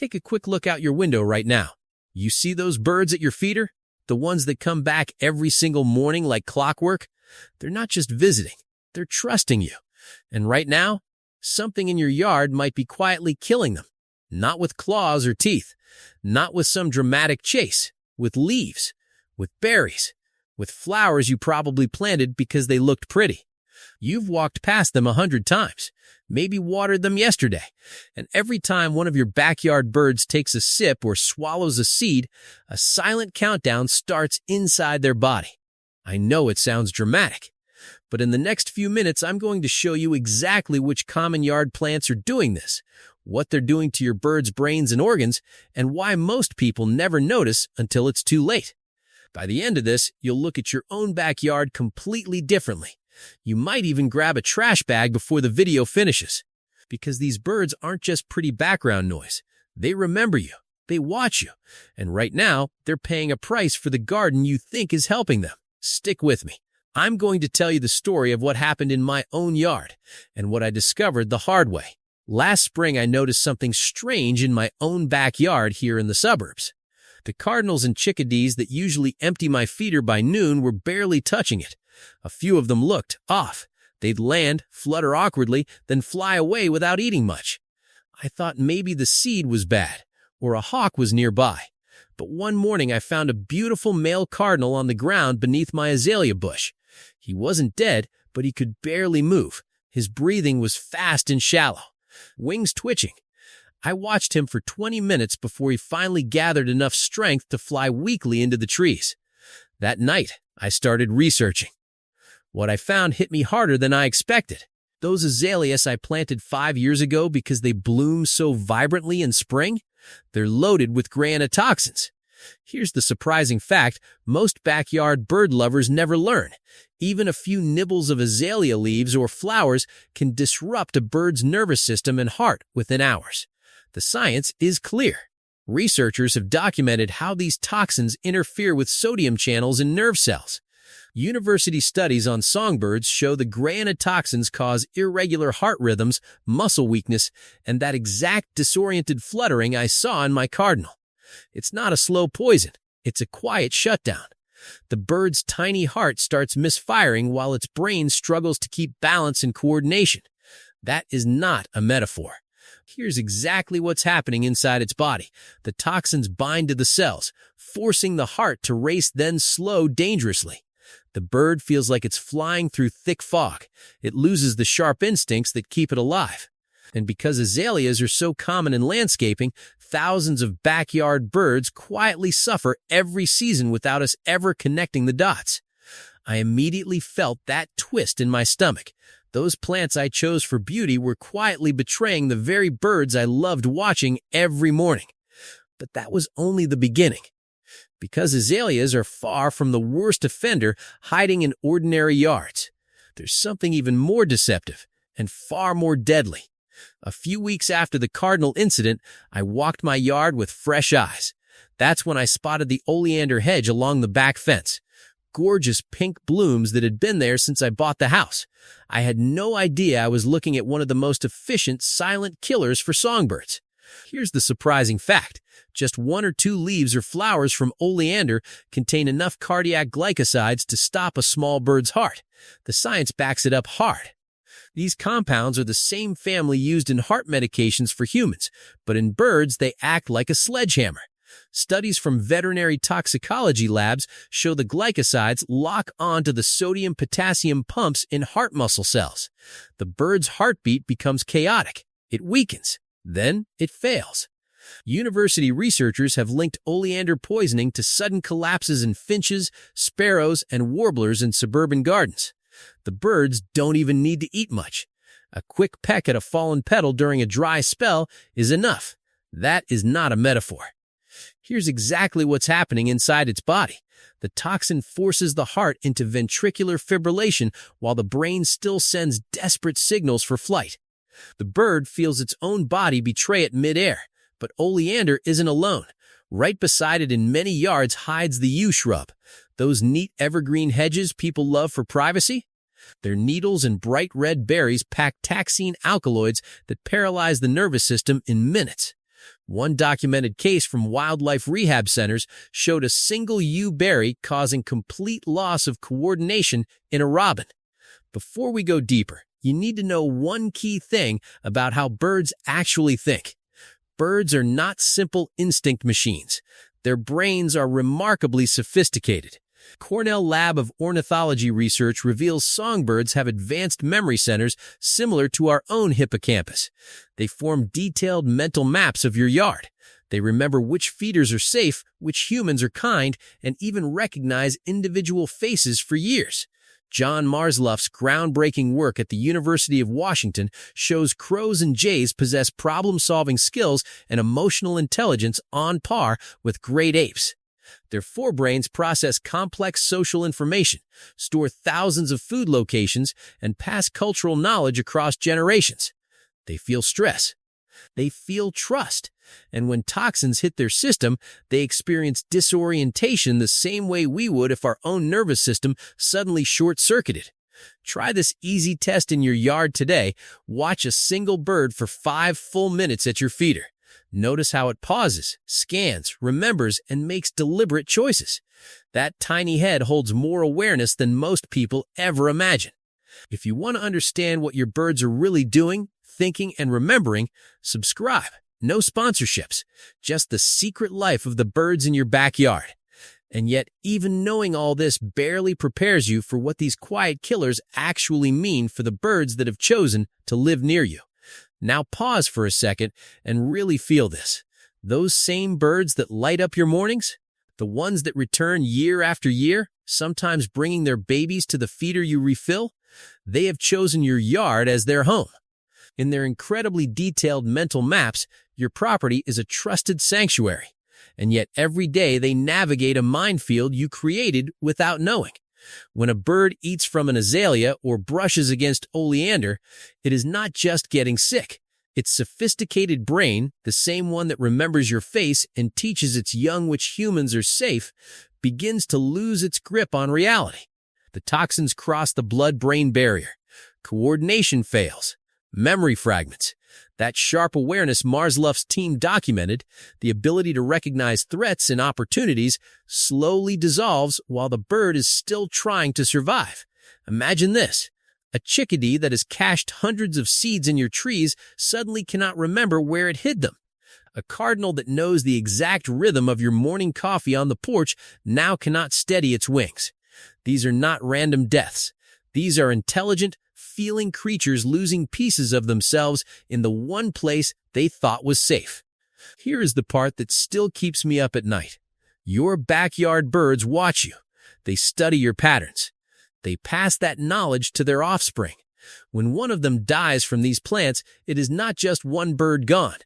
Take a quick look out your window right now. You see those birds at your feeder? The ones that come back every single morning like clockwork? They're not just visiting, they're trusting you. And right now, something in your yard might be quietly killing them. Not with claws or teeth, not with some dramatic chase, with leaves, with berries, with flowers you probably planted because they looked pretty. You've walked past them 100 times, maybe watered them yesterday, and every time one of your backyard birds takes a sip or swallows a seed, a silent countdown starts inside their body. I know it sounds dramatic, but in the next few minutes I'm going to show you exactly which common yard plants are doing this, what they're doing to your bird's brains and organs, and why most people never notice until it's too late. By the end of this, you'll look at your own backyard completely differently. You might even grab a trash bag before the video finishes. Because these birds aren't just pretty background noise. They remember you, they watch you, and right now, they're paying a price for the garden you think is helping them. Stick with me. I'm going to tell you the story of what happened in my own yard and what I discovered the hard way. Last spring, I noticed something strange in my own backyard here in the suburbs. The cardinals and chickadees that usually empty my feeder by noon were barely touching it. A few of them looked off. They'd land, flutter awkwardly, then fly away without eating much. I thought maybe the seed was bad, or a hawk was nearby. But one morning I found a beautiful male cardinal on the ground beneath my azalea bush. He wasn't dead, but he could barely move. His breathing was fast and shallow, wings twitching. I watched him for 20 minutes before he finally gathered enough strength to fly weakly into the trees. That night, I started researching. What I found hit me harder than I expected. Those azaleas I planted 5 years ago because they bloom so vibrantly in spring, they're loaded with granitoxins. Here's the surprising fact most backyard bird lovers never learn. Even a few nibbles of azalea leaves or flowers can disrupt a bird's nervous system and heart within hours. The science is clear. Researchers have documented how these toxins interfere with sodium channels in nerve cells. University studies on songbirds show the granitoxins cause irregular heart rhythms, muscle weakness, and that exact disoriented fluttering I saw in my cardinal. It's not a slow poison, it's a quiet shutdown. The bird's tiny heart starts misfiring while its brain struggles to keep balance and coordination. That is not a metaphor. Here's exactly what's happening inside its body. The toxins bind to the cells, forcing the heart to race then slow dangerously. The bird feels like it's flying through thick fog. It loses the sharp instincts that keep it alive. And because azaleas are so common in landscaping, thousands of backyard birds quietly suffer every season without us ever connecting the dots. I immediately felt that twist in my stomach. Those plants I chose for beauty were quietly betraying the very birds I loved watching every morning. But that was only the beginning. Because azaleas are far from the worst offender hiding in ordinary yards, there's something even more deceptive and far more deadly. A few weeks after the cardinal incident, I walked my yard with fresh eyes. That's when I spotted the oleander hedge along the back fence. Gorgeous pink blooms that had been there since I bought the house. I had no idea I was looking at one of the most efficient silent killers for songbirds. Here's the surprising fact. Just 1 or 2 leaves or flowers from oleander contain enough cardiac glycosides to stop a small bird's heart. The science backs it up hard. These compounds are the same family used in heart medications for humans, but in birds they act like a sledgehammer. Studies from veterinary toxicology labs show the glycosides lock onto the sodium-potassium pumps in heart muscle cells. The bird's heartbeat becomes chaotic. It weakens. Then it fails. University researchers have linked oleander poisoning to sudden collapses in finches, sparrows, and warblers in suburban gardens. The birds don't even need to eat much. A quick peck at a fallen petal during a dry spell is enough. That is not a metaphor. Here's exactly what's happening inside its body. The toxin forces the heart into ventricular fibrillation while the brain still sends desperate signals for flight. The bird feels its own body betray it midair, but oleander isn't alone. Right beside it in many yards hides the yew shrub, those neat evergreen hedges people love for privacy. Their needles and bright red berries pack taxine alkaloids that paralyze the nervous system in minutes. One documented case from wildlife rehab centers showed a single yew berry causing complete loss of coordination in a robin. Before we go deeper, you need to know one key thing about how birds actually think. Birds are not simple instinct machines. Their brains are remarkably sophisticated. Cornell Lab of Ornithology research reveals songbirds have advanced memory centers similar to our own hippocampus. They form detailed mental maps of your yard. They remember which feeders are safe, which humans are kind, and even recognize individual faces for years. John Marsluff's groundbreaking work at the University of Washington shows crows and jays possess problem-solving skills and emotional intelligence on par with great apes. Their forebrains process complex social information, store thousands of food locations, and pass cultural knowledge across generations. They feel stress. They feel trust. And when toxins hit their system, they experience disorientation the same way we would if our own nervous system suddenly short-circuited. Try this easy test in your yard today. Watch a single bird for 5 full minutes at your feeder. Notice how it pauses, scans, remembers, and makes deliberate choices. That tiny head holds more awareness than most people ever imagine. If you want to understand what your birds are really doing, thinking, and remembering, subscribe. No sponsorships, just the secret life of the birds in your backyard. And yet, even knowing all this barely prepares you for what these quiet killers actually mean for the birds that have chosen to live near you. Now pause for a second and really feel this. Those same birds that light up your mornings, the ones that return year after year, sometimes bringing their babies to the feeder you refill, they have chosen your yard as their home. In their incredibly detailed mental maps, your property is a trusted sanctuary, and yet every day they navigate a minefield you created without knowing. When a bird eats from an azalea or brushes against oleander, it is not just getting sick. Its sophisticated brain, the same one that remembers your face and teaches its young which humans are safe, begins to lose its grip on reality. The toxins cross the blood-brain barrier. Coordination fails. Memory fragments. That sharp awareness Marsluff's team documented, the ability to recognize threats and opportunities, slowly dissolves while the bird is still trying to survive. Imagine this. A chickadee that has cached hundreds of seeds in your trees suddenly cannot remember where it hid them. A cardinal that knows the exact rhythm of your morning coffee on the porch now cannot steady its wings. These are not random deaths. These are intelligent, feeling creatures losing pieces of themselves in the one place they thought was safe. Here is the part that still keeps me up at night. Your backyard birds watch you. They study your patterns. They pass that knowledge to their offspring. When one of them dies from these plants, it is not just one bird gone.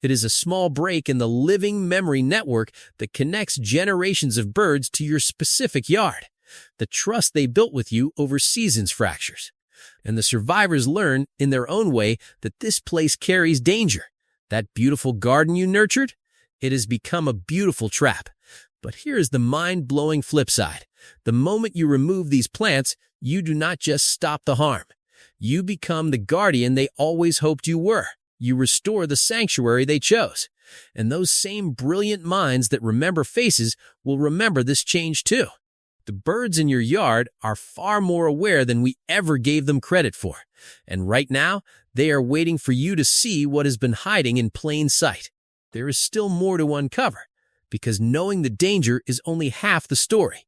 It is a small break in the living memory network that connects generations of birds to your specific yard. The trust they built with you over seasons fractures. And the survivors learn, in their own way, that this place carries danger. That beautiful garden you nurtured? It has become a beautiful trap. But here is the mind-blowing flip side. The moment you remove these plants, you do not just stop the harm. You become the guardian they always hoped you were. You restore the sanctuary they chose. And those same brilliant minds that remember faces will remember this change too. The birds in your yard are far more aware than we ever gave them credit for. And right now, they are waiting for you to see what has been hiding in plain sight. There is still more to uncover, because knowing the danger is only half the story.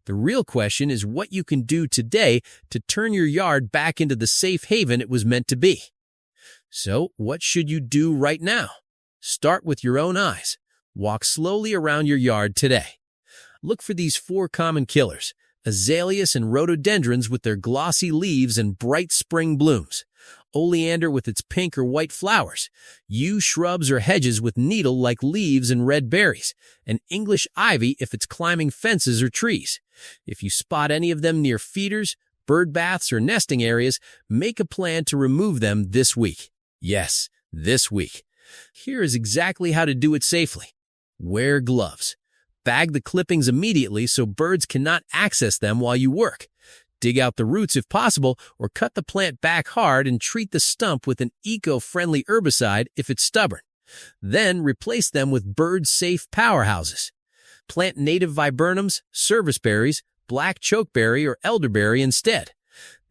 The real question is what you can do today to turn your yard back into the safe haven it was meant to be. So, what should you do right now? Start with your own eyes. Walk slowly around your yard today. Look for these 4 common killers: azaleas and rhododendrons with their glossy leaves and bright spring blooms, oleander with its pink or white flowers, yew shrubs or hedges with needle-like leaves and red berries, and English ivy if it's climbing fences or trees. If you spot any of them near feeders, bird baths, or nesting areas, make a plan to remove them this week. Yes, this week. Here is exactly how to do it safely. Wear gloves. Bag the clippings immediately so birds cannot access them while you work. Dig out the roots if possible, or cut the plant back hard and treat the stump with an eco-friendly herbicide if it's stubborn. Then replace them with bird-safe powerhouses. Plant native viburnums, serviceberries, black chokeberry, or elderberry instead.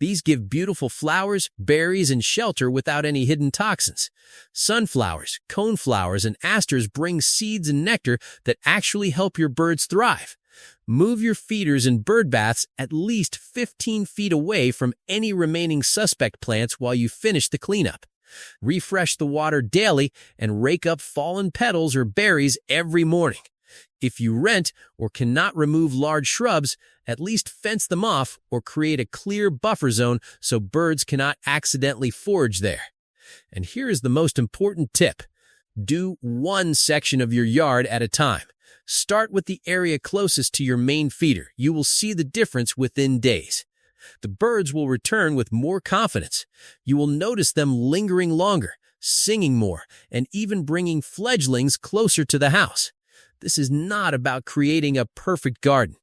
These give beautiful flowers, berries, and shelter without any hidden toxins. Sunflowers, coneflowers, and asters bring seeds and nectar that actually help your birds thrive. Move your feeders and bird baths at least 15 feet away from any remaining suspect plants while you finish the cleanup. Refresh the water daily and rake up fallen petals or berries every morning. If you rent or cannot remove large shrubs, at least fence them off or create a clear buffer zone so birds cannot accidentally forage there. And here is the most important tip. Do one section of your yard at a time. Start with the area closest to your main feeder. You will see the difference within days. The birds will return with more confidence. You will notice them lingering longer, singing more, and even bringing fledglings closer to the house. This is not about creating a perfect garden.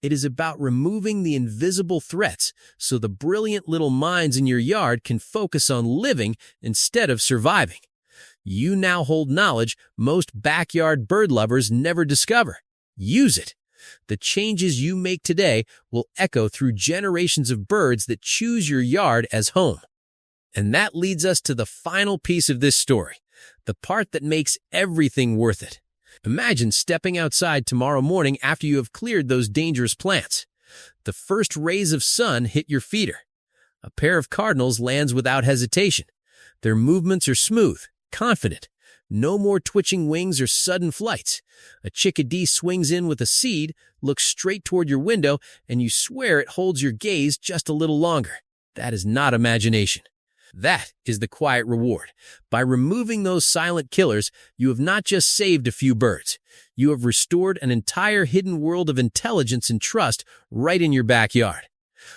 It is about removing the invisible threats so the brilliant little minds in your yard can focus on living instead of surviving. You now hold knowledge most backyard bird lovers never discover. Use it. The changes you make today will echo through generations of birds that choose your yard as home. And that leads us to the final piece of this story, the part that makes everything worth it. Imagine stepping outside tomorrow morning after you have cleared those dangerous plants. The first rays of sun hit your feeder. A pair of cardinals lands without hesitation. Their movements are smooth, confident. No more twitching wings or sudden flights. A chickadee swings in with a seed, looks straight toward your window, and you swear it holds your gaze just a little longer. That is not imagination. That is the quiet reward. By removing those silent killers, you have not just saved a few birds. You have restored an entire hidden world of intelligence and trust right in your backyard.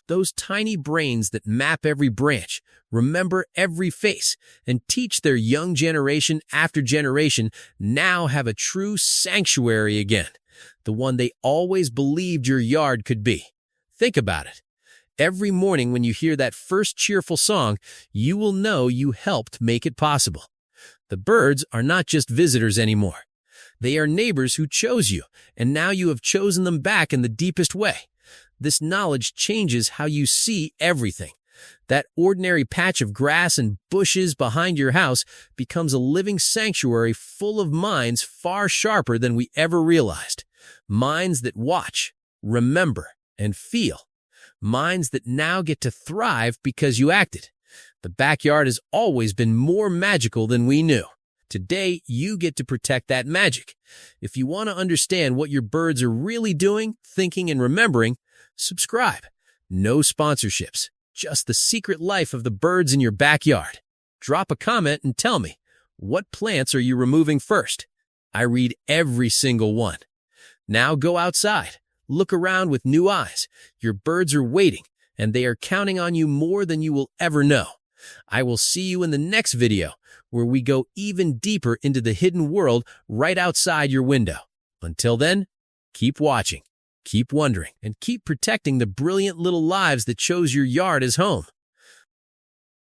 Those tiny brains that map every branch, remember every face, and teach their young generation after generation now have a true sanctuary again, the one they always believed your yard could be. Think about it. Every morning when you hear that first cheerful song, you will know you helped make it possible. The birds are not just visitors anymore. They are neighbors who chose you, and now you have chosen them back in the deepest way. This knowledge changes how you see everything. That ordinary patch of grass and bushes behind your house becomes a living sanctuary full of minds far sharper than we ever realized. Minds that watch, remember, and feel. Minds that now get to thrive because you acted. The backyard has always been more magical than we knew. Today, you get to protect that magic. If you want to understand what your birds are really doing, thinking, and remembering, subscribe. No sponsorships, just the secret life of the birds in your backyard. Drop a comment and tell me, what plants are you removing first? I read every single one. Now go outside. Look around with new eyes. Your birds are waiting, and they are counting on you more than you will ever know. I will see you in the next video, where we go even deeper into the hidden world right outside your window. Until then, keep watching, keep wondering, and keep protecting the brilliant little lives that chose your yard as home.